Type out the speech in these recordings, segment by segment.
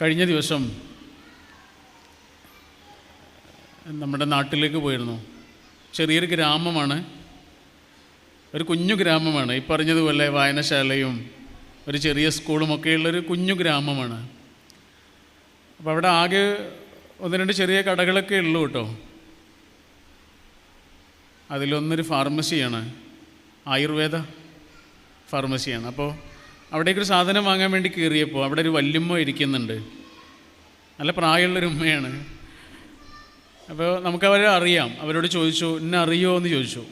കഴിഞ്ഞ ദിവസം നമ്മുടെ നാട്ടിലേക്ക് പോയിരുന്നു. ചെറിയൊരു ഗ്രാമമാണ്, ഒരു കുഞ്ഞു ഗ്രാമമാണ്. ഈ പറഞ്ഞതുപോലെ വായനശാലയും ഒരു ചെറിയ സ്കൂളുമൊക്കെയുള്ളൊരു കുഞ്ഞു ഗ്രാമമാണ്. അപ്പോൾ അവിടെ ആകെ 1-2 ചെറിയ കടകളൊക്കെ ഉള്ളൂ കേട്ടോ. അതിലൊന്നൊരു ഫാർമസിയാണ്, ആയുർവേദ ഫാർമസിയാണ്. അപ്പോൾ അവിടേക്കൊരു സാധനം വാങ്ങാൻ വേണ്ടി കയറിയപ്പോൾ അവിടെ ഒരു വല്യമ്മ ഇരിക്കുന്നുണ്ട്. നല്ല പ്രായമുള്ളൊരു ഉമ്മയാണ്. അപ്പോൾ നമുക്കവരെ അറിയാം. അവരോട് ചോദിച്ചു, എന്നെ അറിയോ എന്ന് ചോദിച്ചു.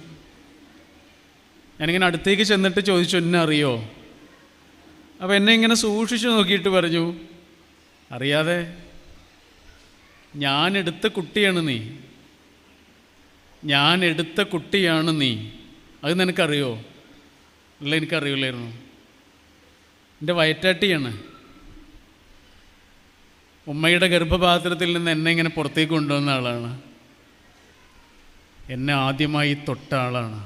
ഞാനിങ്ങനെ അടുത്തേക്ക് ചെന്നിട്ട് ചോദിച്ചു, എന്നെ അറിയോ? അപ്പോൾ എന്നെ ഇങ്ങനെ സൂക്ഷിച്ചു നോക്കിയിട്ട് പറഞ്ഞു, അറിയാതെ, ഞാനെടുത്ത കുട്ടിയാണ് നീ, ഞാനെടുത്ത കുട്ടിയാണ് നീ. അത് നിനക്കറിയോ? അല്ല, എനിക്കറിയില്ലായിരുന്നു. എൻ്റെ വയറ്റാട്ടിയാണ്. ഉമ്മയുടെ ഗർഭപാത്രത്തിൽ നിന്ന് എന്നെ ഇങ്ങനെ പുറത്തേക്ക് കൊണ്ടുവന്ന ആളാണ്. എന്നെ ആദ്യമായി തൊട്ട ആളാണ്.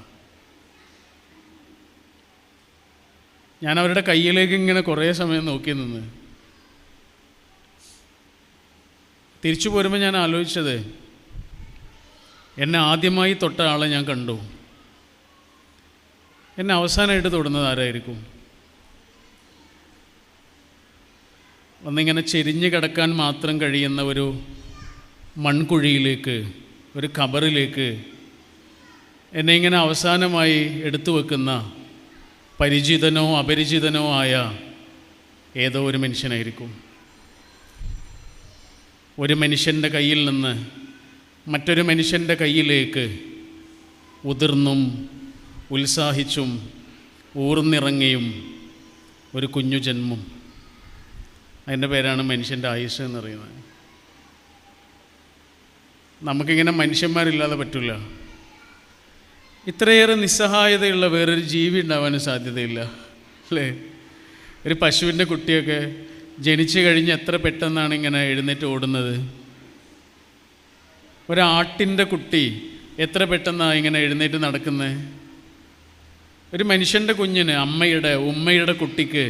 ഞാൻ അവരുടെ കയ്യിലേക്ക് ഇങ്ങനെ കുറേ സമയം നോക്കി നിന്ന്. തിരിച്ചു പോരുമ്പോൾ ഞാൻ ആലോചിച്ചത്, എന്നെ ആദ്യമായി തൊട്ട ആളെ ഞാൻ കണ്ടു. എന്നെ അവസാനമായിട്ട് തൊടുന്നത് ആരായിരിക്കും? ഒന്നിങ്ങനെ ചെരിഞ്ഞ് കിടക്കാൻ മാത്രം കഴിയുന്ന ഒരു മൺകുഴിയിലേക്ക്, ഒരു ഖബറിലേക്ക് എന്നെ ഇങ്ങനെ അവസാനമായി എടുത്തു വെക്കുന്ന പരിചിതനോ അപരിചിതനോ ആയ ഏതോ ഒരു മനുഷ്യനായിരിക്കും. ഒരു മനുഷ്യൻ്റെ കയ്യിൽ നിന്ന് മറ്റൊരു മനുഷ്യൻ്റെ കയ്യിലേക്ക് ഉതിർന്നും ഉത്സാഹിച്ചും ഊർന്നിറങ്ങിയും ഒരു കുഞ്ഞു ജന്മം. അതിൻ്റെ പേരാണ് മനുഷ്യൻ്റെ ആയുസ് എന്ന് പറയുന്നത്. നമുക്കിങ്ങനെ മനുഷ്യന്മാരില്ലാതെ പറ്റില്ല. ഇത്രയേറെ നിസ്സഹായതയുള്ള വേറൊരു ജീവി ഉണ്ടാവാനും സാധ്യതയില്ല, അല്ലേ? ഒരു പശുവിൻ്റെ കുട്ടിയൊക്കെ ജനിച്ചു കഴിഞ്ഞ് എത്ര പെട്ടെന്നാണ് ഇങ്ങനെ എഴുന്നേറ്റ് ഓടുന്നത്. ഒരാട്ടിൻ്റെ കുട്ടി എത്ര പെട്ടെന്നാണ് ഇങ്ങനെ എഴുന്നേറ്റ് നടക്കുന്നത്. ഒരു മനുഷ്യൻ്റെ കുഞ്ഞിന്, ഉമ്മയുടെ കുട്ടിക്ക്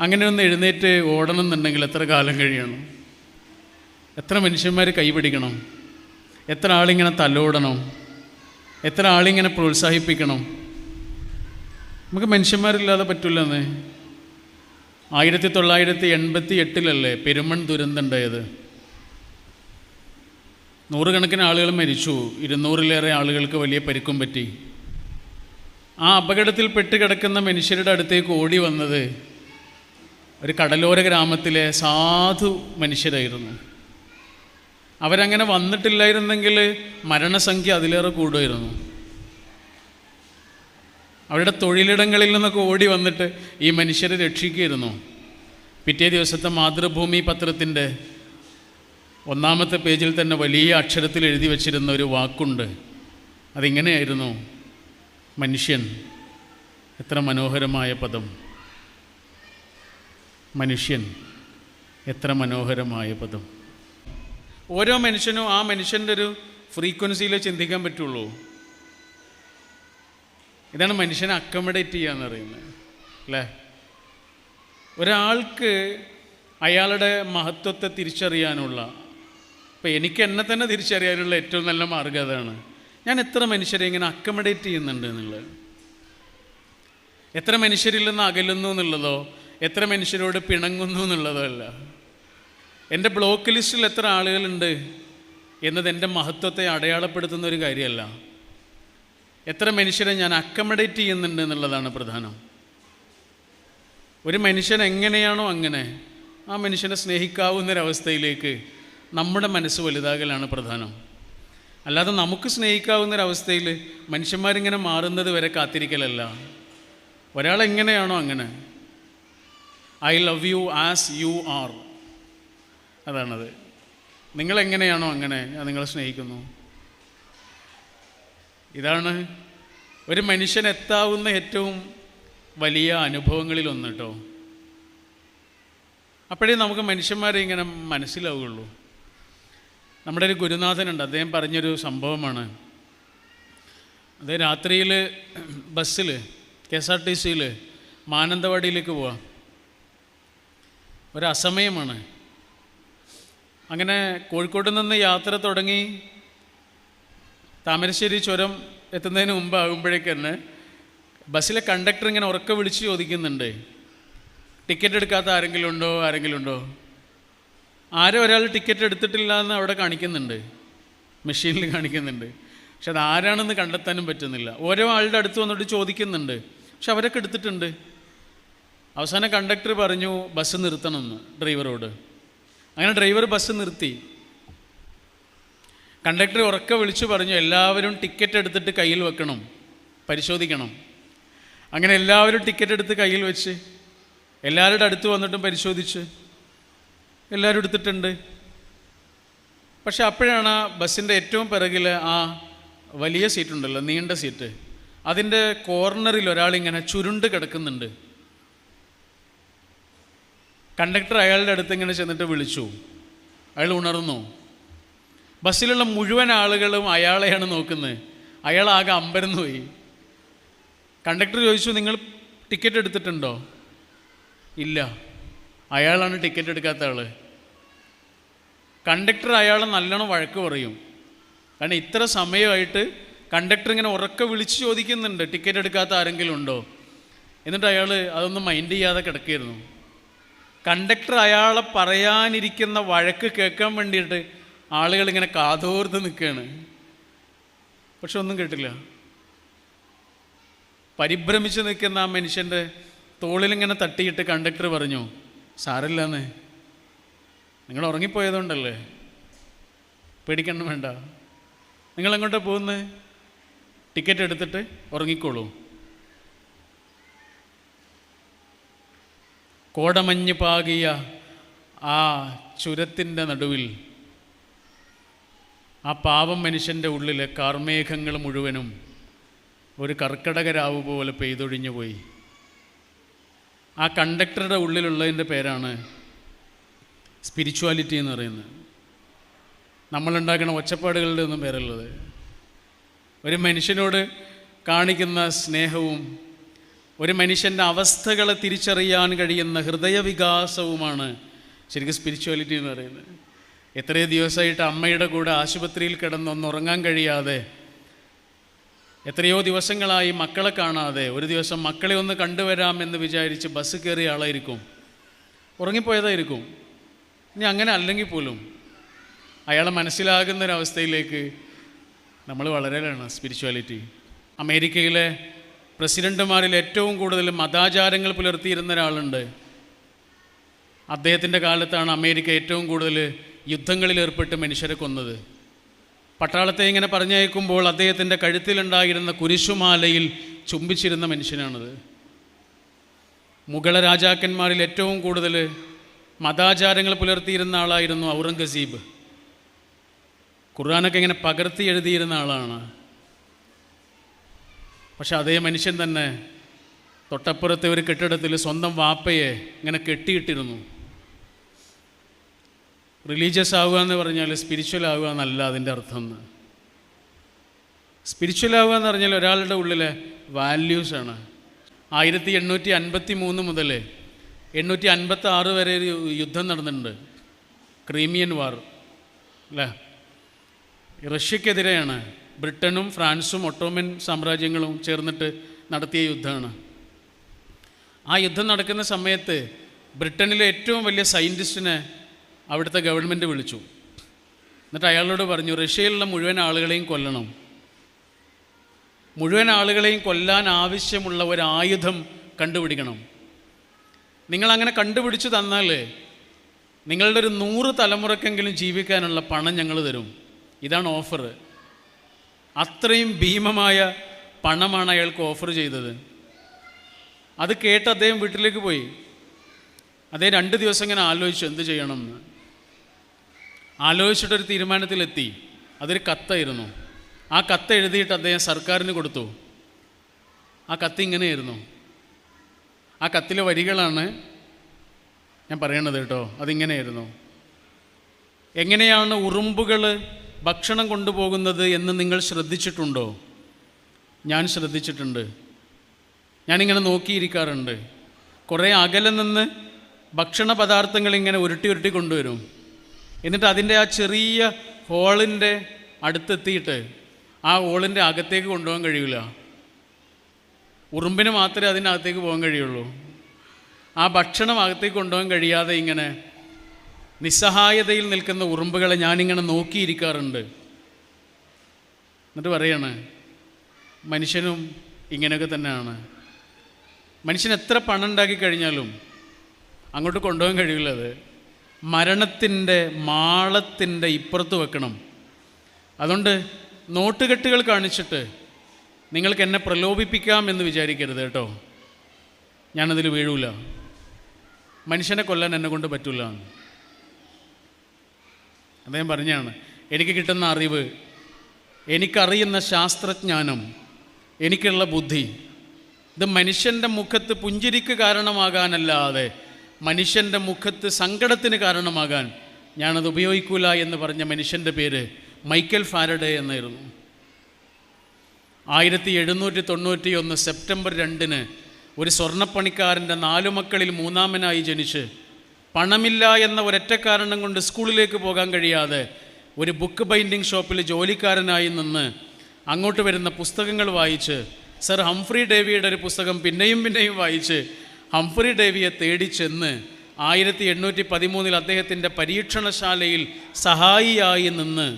അങ്ങനെ ഒന്ന് എഴുന്നേറ്റ് ഓടണം എന്നുണ്ടെങ്കിൽ എത്ര കാലം കഴിയണം? എത്ര മനുഷ്യന്മാർ കൈപിടിക്കണം? എത്ര ആളിങ്ങനെ തലോടണം? എത്ര ആളിങ്ങനെ പ്രോത്സാഹിപ്പിക്കണം? നമുക്ക് മനുഷ്യന്മാരില്ലാതെ പറ്റില്ലെന്ന്. 1988 പെരുമൺ ദുരന്തം ഉണ്ടായത്. 100 കണക്കിന് ആളുകൾ മരിച്ചു, 200-ലേറെ ആളുകൾക്ക് വലിയ പരിക്കും പറ്റി. ആ അപകടത്തിൽ പെട്ടുകിടക്കുന്ന മനുഷ്യരുടെ അടുത്തേക്ക് ഓടി വന്നത് ഒരു കടലോര ഗ്രാമത്തിലെ സാധു മനുഷ്യരായിരുന്നു. അവരങ്ങനെ വന്നിട്ടില്ലായിരുന്നെങ്കിൽ മരണസംഖ്യ അതിലേറെ കൂടുമായിരുന്നു. അവരുടെ തൊഴിലിടങ്ങളിൽ നിന്നൊക്കെ ഓടി വന്നിട്ട് ഈ മനുഷ്യരെ രക്ഷിക്കുകയായിരുന്നു. പിറ്റേ ദിവസത്തെ മാതൃഭൂമി പത്രത്തിൻ്റെ 1-ാമത്തെ പേജിൽ തന്നെ വലിയ അക്ഷരത്തിൽ എഴുതി വച്ചിരുന്ന ഒരു വാക്കുണ്ട്. അതിങ്ങനെയായിരുന്നു, മനുഷ്യൻ. എത്ര മനോഹരമായ പദം! മനുഷ്യൻ, എത്ര മനോഹരമായ പദം! ഓരോ മനുഷ്യനും ആ മനുഷ്യൻ്റെ ഒരു ഫ്രീക്വൻസിയിലേ ചിന്തിക്കാൻ പറ്റുള്ളൂ. ഇതാണ് മനുഷ്യനെ അക്കമഡേറ്റ് ചെയ്യുക എന്ന് പറയുന്നത്, അല്ലേ? ഒരാൾക്ക് അയാളുടെ മഹത്വത്തെ തിരിച്ചറിയാനുള്ള, ഇപ്പം എനിക്ക് എന്നെ തന്നെ തിരിച്ചറിയാനുള്ള ഏറ്റവും നല്ല മാർഗ്ഗം അതാണ്. ഞാൻ എത്ര മനുഷ്യരെ ഇങ്ങനെ അക്കമഡേറ്റ് ചെയ്യുന്നുണ്ട് എന്നുള്ളത്. എത്ര മനുഷ്യരിൽ നിന്ന് അകലുന്നു എന്നുള്ളതോ എത്ര മനുഷ്യരോട് പിണങ്ങുന്നു എന്നുള്ളതോ അല്ല. എൻ്റെ ബ്ലോക്ക് ലിസ്റ്റിൽ എത്ര ആളുകളുണ്ട് എന്നത് എൻ്റെ മഹത്വത്തെ അടയാളപ്പെടുത്തുന്ന ഒരു കാര്യമല്ല. എത്ര മനുഷ്യരെ ഞാൻ അക്കമഡേറ്റ് ചെയ്യുന്നുണ്ട് എന്നുള്ളതാണ് പ്രധാനം. ഒരു മനുഷ്യൻ എങ്ങനെയാണോ അങ്ങനെ ആ മനുഷ്യനെ സ്നേഹിക്കാവുന്നൊരവസ്ഥയിലേക്ക് നമ്മുടെ മനസ്സ് വലുതാകലാണ് പ്രധാനം. അല്ലാതെ നമുക്ക് സ്നേഹിക്കാവുന്നൊരവസ്ഥയിൽ മനുഷ്യന്മാരിങ്ങനെ മാറുന്നത് വരെ കാത്തിരിക്കലല്ല. ഒരാളെങ്ങനെയാണോ അങ്ങനെ, I love you as you are, അതാണത്. നിങ്ങളെങ്ങനെയാണോ അങ്ങനെ ഞാൻ നിങ്ങളെ സ്നേഹിക്കുന്നു. ഇതാണ് ഒരു മനുഷ്യൻ എത്താവുന്ന ഏറ്റവും വലിയ അനുഭവങ്ങളിലൊന്ന് കേട്ടോ. അപ്പോഴേ നമുക്ക് മനുഷ്യന്മാരെ ഇങ്ങനെ മനസ്സിലാവുകയുള്ളൂ. നമ്മുടെ ഒരു ഗുരുനാഥനുണ്ട്, അദ്ദേഹം പറഞ്ഞൊരു സംഭവമാണ്. അത് രാത്രിയിൽ ബസ്സിൽ KSRTCയിൽ മാനന്തവാടിയിലേക്ക് പോവാം. ഒരസമയമാണ്. അങ്ങനെ കോഴിക്കോട് നിന്ന് യാത്ര തുടങ്ങി താമരശ്ശേരി ചുരം എത്തുന്നതിന് മുമ്പ് ആകുമ്പോഴേക്ക് തന്നെ ബസ്സിലെ കണ്ടക്ടർ ഇങ്ങനെ ഉറക്കെ വിളിച്ച് ചോദിക്കുന്നുണ്ട്, ടിക്കറ്റ് എടുക്കാത്ത ആരെങ്കിലും ഉണ്ടോ? ആരും ഒരാൾ ടിക്കറ്റ് എടുത്തിട്ടില്ല എന്ന് അവിടെ കാണിക്കുന്നുണ്ട്, മെഷീനിൽ കാണിക്കുന്നുണ്ട്. പക്ഷെ അത് ആരാണെന്ന് കണ്ടെത്താനും പറ്റുന്നില്ല. ഓരോ ആളുടെ അടുത്ത് വന്നിട്ട് ചോദിക്കുന്നുണ്ട്, പക്ഷെ അവരൊക്കെ എടുത്തിട്ടുണ്ട്. അവസാനം കണ്ടക്ടർ പറഞ്ഞു ബസ് നിർത്തണമെന്ന് ഡ്രൈവറോട്. അങ്ങനെ ഡ്രൈവർ ബസ് നിർത്തി. കണ്ടക്ടർ ഉറക്കെ വിളിച്ചു പറഞ്ഞു, എല്ലാവരും ടിക്കറ്റ് എടുത്തിട്ട് കയ്യിൽ വെക്കണം, പരിശോധിക്കണം. അങ്ങനെ എല്ലാവരും ടിക്കറ്റ് എടുത്ത് കയ്യിൽ വെച്ച് എല്ലാവരുടെ അടുത്ത് വന്നിട്ടും പരിശോധിച്ച് എല്ലാവരും എടുത്തിട്ടുണ്ട്. പക്ഷെ അപ്പോഴാണ് ആ ബസ്സിൻ്റെ ഏറ്റവും പിറകിൽ ആ വലിയ സീറ്റുണ്ടല്ലോ, നീണ്ട സീറ്റ്, അതിൻ്റെ കോർണറിൽ ഒരാളിങ്ങനെ ചുരുണ്ട് കിടക്കുന്നുണ്ട്. കണ്ടക്ടർ അയാളുടെ അടുത്ത് ഇങ്ങനെ ചെന്നിട്ട് വിളിച്ചു. അയാൾ ഉണർന്നു. ബസ്സിലുള്ള മുഴുവൻ ആളുകളും അയാളെയാണ് നോക്കുന്നത്. അയാളാകെ അമ്പരന്ന് പോയി. കണ്ടക്ടർ ചോദിച്ചു, നിങ്ങൾ ടിക്കറ്റ് എടുത്തിട്ടുണ്ടോ? ഇല്ല. അയാളാണ് ടിക്കറ്റ് എടുക്കാത്ത ആൾ. കണ്ടക്ടർ അയാളെ നല്ലോണം വഴക്ക് പറയും. കാരണം ഇത്ര സമയമായിട്ട് കണ്ടക്ടർ ഇങ്ങനെ ഉറക്കെ വിളിച്ച് ചോദിക്കുന്നുണ്ട്, ടിക്കറ്റ് എടുക്കാത്ത ആരെങ്കിലും ഉണ്ടോ? എന്നിട്ട് അയാൾ അതൊന്നും മൈൻഡ് ചെയ്യാതെ കിടക്കുകയായിരുന്നു. കണ്ടക്ടർ അയാളെ പറയാനിരിക്കുന്ന വഴക്ക് കേൾക്കാൻ വേണ്ടിയിട്ട് ആളുകളിങ്ങനെ കാതോർത്ത് നിൽക്കുകയാണ്. പക്ഷെ ഒന്നും കേട്ടില്ല. പരിഭ്രമിച്ച് നിൽക്കുന്ന ആ മനുഷ്യൻ്റെ തോളിലിങ്ങനെ തട്ടിയിട്ട് കണ്ടക്ടർ പറഞ്ഞു, സാരമില്ലാന്ന്, നിങ്ങൾ ഉറങ്ങിപ്പോയതുകൊണ്ടല്ലേ, പേടിക്കണം വേണ്ട. നിങ്ങളെങ്ങോട്ടാണ് പോകുന്നത്? ടിക്കറ്റ് എടുത്തിട്ട് ഉറങ്ങിക്കോളൂ. കോടമഞ്ഞ് പാകിയ ആ ചുരത്തിൻ്റെ നടുവിൽ ആ പാവം മനുഷ്യൻ്റെ ഉള്ളിലെ കാർമേഘങ്ങൾ മുഴുവനും ഒരു കർക്കിടകരാവ് പോലെ പെയ്തൊഴിഞ്ഞു പോയി. ആ കണ്ടക്ടറുടെ ഉള്ളിലുള്ളതിൻ്റെ പേരാണ് സ്പിരിച്വാലിറ്റി എന്ന് പറയുന്നത്. നമ്മളുണ്ടാക്കുന്ന ഒച്ചപ്പാടുകളുടെ ഒന്നും പേരുള്ളത്. ഒരു മനുഷ്യനോട് കാണിക്കുന്ന സ്നേഹവും ഒരു മനുഷ്യൻ്റെ അവസ്ഥകളെ തിരിച്ചറിയാൻ കഴിയുന്ന ഹൃദയവികാസവുമാണ് ശരിക്കും സ്പിരിച്വാലിറ്റി എന്ന് പറയുന്നത്. എത്രയോ ദിവസമായിട്ട് അമ്മയുടെ കൂടെ ആശുപത്രിയിൽ കിടന്നൊന്നുറങ്ങാൻ കഴിയാതെ, എത്രയോ ദിവസങ്ങളായി മക്കളെ കാണാതെ, ഒരു ദിവസം മക്കളെ ഒന്ന് കണ്ടുവരാം എന്ന് വിചാരിച്ച് ബസ് കയറിയ ആളായിരിക്കും, ഉറങ്ങിപ്പോയതായിരിക്കും. ഇനി അങ്ങനെ അല്ലെങ്കിൽ പോലും അയാളെ മനസ്സിലാകുന്നൊരവസ്ഥയിലേക്ക് നമ്മൾ വളരലാണ് സ്പിരിച്വാലിറ്റി. അമേരിക്കയിലെ പ്രസിഡന്റുമാരിൽ ഏറ്റവും കൂടുതൽ മതാചാരങ്ങൾ പുലർത്തിയിരുന്ന ഒരാളുണ്ട്. അദ്ദേഹത്തിൻ്റെ കാലത്താണ് അമേരിക്ക ഏറ്റവും കൂടുതൽ യുദ്ധങ്ങളിൽ ഏർപ്പെട്ട് മനുഷ്യരെ കൊന്നത്. പട്ടാളത്തെ ഇങ്ങനെ പറഞ്ഞയക്കുമ്പോൾ അദ്ദേഹത്തിൻ്റെ കഴുത്തിലുണ്ടായിരുന്ന കുരിശുമാലയിൽ ചുംബിച്ചിരുന്ന മനുഷ്യനാണത്. മുഗള രാജാക്കന്മാരിൽ ഏറ്റവും കൂടുതൽ മതാചാരങ്ങൾ പുലർത്തിയിരുന്ന ആളായിരുന്നു ഔറംഗസീബ്. ഖുർആനൊക്കെ ഇങ്ങനെ പകർത്തി എഴുതിയിരുന്ന ആളാണ്. പക്ഷെ അതേ മനുഷ്യൻ തന്നെ തൊട്ടപ്പുറത്തെ ഒരു കെട്ടിടത്തിൽ സ്വന്തം വാപ്പയെ ഇങ്ങനെ കെട്ടിയിട്ടിരുന്നു. റിലീജിയസ് ആവുക എന്ന് പറഞ്ഞാൽ സ്പിരിച്വൽ ആവുക എന്നല്ല അതിൻ്റെ അർത്ഥം. സ്പിരിച്വൽ ആവുക എന്ന് പറഞ്ഞാൽ ഒരാളുടെ ഉള്ളിലെ വാല്യൂസാണ്. 1853 മുതൽ 856 വരെ ഒരു യുദ്ധം നടന്നിട്ടുണ്ട്, ക്രീമിയൻ വാർ അല്ലേ. റഷ്യക്കെതിരെയാണ്. ബ്രിട്ടനും ഫ്രാൻസും ഒട്ടോമൻ സാമ്രാജ്യങ്ങളും ചേർന്നിട്ട് നടത്തിയ യുദ്ധമാണ്. ആ യുദ്ധം നടക്കുന്ന സമയത്ത് ബ്രിട്ടനിലെ ഏറ്റവും വലിയ സയൻറ്റിസ്റ്റിനെ അവിടുത്തെ ഗവൺമെൻറ് വിളിച്ചു. എന്നിട്ട് അയാളോട് പറഞ്ഞു, റഷ്യയിലുള്ള മുഴുവൻ ആളുകളെയും കൊല്ലണം, മുഴുവൻ ആളുകളെയും കൊല്ലാൻ ആവശ്യമുള്ള ഒരു ആയുധം കണ്ടുപിടിക്കണം. നിങ്ങളങ്ങനെ കണ്ടുപിടിച്ച് തന്നാൽ നിങ്ങളുടെ ഒരു 100 തലമുറക്കെങ്കിലും ജീവിക്കാനുള്ള പണം ഞങ്ങൾ തരും. ഇതാണ് ഓഫർ. അത്രയും ഭീമമായ പണമാണ് അയാൾക്ക് ഓഫർ ചെയ്തത്. അത് കേട്ട് അദ്ദേഹം വീട്ടിലേക്ക് പോയി. അദ്ദേഹം 2 ദിവസം ഇങ്ങനെ ആലോചിച്ചു എന്ത് ചെയ്യണമെന്ന്. ആലോചിച്ചിട്ടൊരു തീരുമാനത്തിലെത്തി. അതൊരു കത്തായിരുന്നു. ആ കത്ത് എഴുതിയിട്ട് അദ്ദേഹം സർക്കാരിന് കൊടുത്തു. ആ കത്ത് ഇങ്ങനെയായിരുന്നു. ആ കത്തിലെ വരികളാണ് ഞാൻ പറയണത് കേട്ടോ. അതിങ്ങനെയായിരുന്നു: എങ്ങനെയാണ് ഉറുമ്പുകൾ ഭക്ഷണം കൊണ്ടുപോകുന്നത് എന്ന് നിങ്ങൾ ശ്രദ്ധിച്ചിട്ടുണ്ടോ? ഞാൻ ശ്രദ്ധിച്ചിട്ടുണ്ട്. ഞാനിങ്ങനെ നോക്കിയിരിക്കാറുണ്ട്. കുറേ അകലെ നിന്ന് ഭക്ഷണ പദാർത്ഥങ്ങൾ ഇങ്ങനെ ഉരുട്ടി കൊണ്ടുവരും. എന്നിട്ട് അതിൻ്റെ ആ ചെറിയ ഹോളിൻ്റെ അടുത്തെത്തിയിട്ട് ആ ഹോളിൻ്റെ അകത്തേക്ക് കൊണ്ടുപോകാൻ കഴിയില്ല. ഉറുമ്പിന് മാത്രമേ അതിനകത്തേക്ക് പോകാൻ കഴിയുള്ളൂ. ആ ഭക്ഷണം അകത്തേക്ക് കൊണ്ടുപോകാൻ കഴിയാതെ ഇങ്ങനെ നിസ്സഹായതയിൽ നിൽക്കുന്ന ഉറുമ്പുകളെ ഞാനിങ്ങനെ നോക്കിയിരിക്കാറുണ്ട്. എന്നിട്ട് പറയാണ്, മനുഷ്യനും ഇങ്ങനെയൊക്കെ തന്നെയാണ്. മനുഷ്യൻ എത്ര പണം ഉണ്ടാക്കി കഴിഞ്ഞാലും അങ്ങോട്ട് കൊണ്ടുപോകാൻ കഴിയില്ല. അത് മരണത്തിൻ്റെ മാളത്തിൻ്റെ ഇപ്പുറത്ത് വെക്കണം. അതുകൊണ്ട് നോട്ടുകെട്ടുകൾ കാണിച്ചിട്ട് നിങ്ങൾക്ക് എന്നെ പ്രലോഭിപ്പിക്കാം എന്ന് വിചാരിക്കരുത് കേട്ടോ. ഞാനതിൽ വീഴൂല. മനുഷ്യനെ കൊല്ലാൻ എന്നെ കൊണ്ട് പറ്റില്ല. അദ്ദേഹം പറഞ്ഞാണ്, എനിക്ക് കിട്ടുന്ന അറിവ്, എനിക്കറിയുന്ന ശാസ്ത്രജ്ഞാനം, എനിക്കുള്ള ബുദ്ധി, ഇത് മനുഷ്യൻ്റെ മുഖത്ത് പുഞ്ചിരിക്ക് കാരണമാകാനല്ലാതെ മനുഷ്യൻ്റെ മുഖത്ത് സങ്കടത്തിന് കാരണമാകാൻ ഞാനത് ഉപയോഗിക്കൂല എന്ന് പറഞ്ഞ മനുഷ്യൻ്റെ പേര് മൈക്കൽ ഫാരഡേ എന്നായിരുന്നു. 1791 സെപ്റ്റംബർ 2 ഒരു സ്വർണ്ണപ്പണിക്കാരൻ്റെ 4 മക്കളിൽ 3-മനായി ജനിച്ച് പണമില്ല എന്ന ഒരൊറ്റ കാരണം കൊണ്ട് സ്കൂളിലേക്ക് പോകാൻ കഴിയാതെ ഒരു ബുക്ക് ബൈൻഡിങ് ഷോപ്പിൽ ജോലിക്കാരനായി നിന്ന് അങ്ങോട്ട് വരുന്ന പുസ്തകങ്ങൾ വായിച്ച്, സർ ഹംഫ്രി ഡേവിയുടെ ഒരു പുസ്തകം പിന്നെയും വായിച്ച് ഹംഫ്രി ഡേവിയെ തേടി ചെന്ന് 1813 അദ്ദേഹത്തിൻ്റെ പരീക്ഷണശാലയിൽ സഹായിയായി നിന്ന്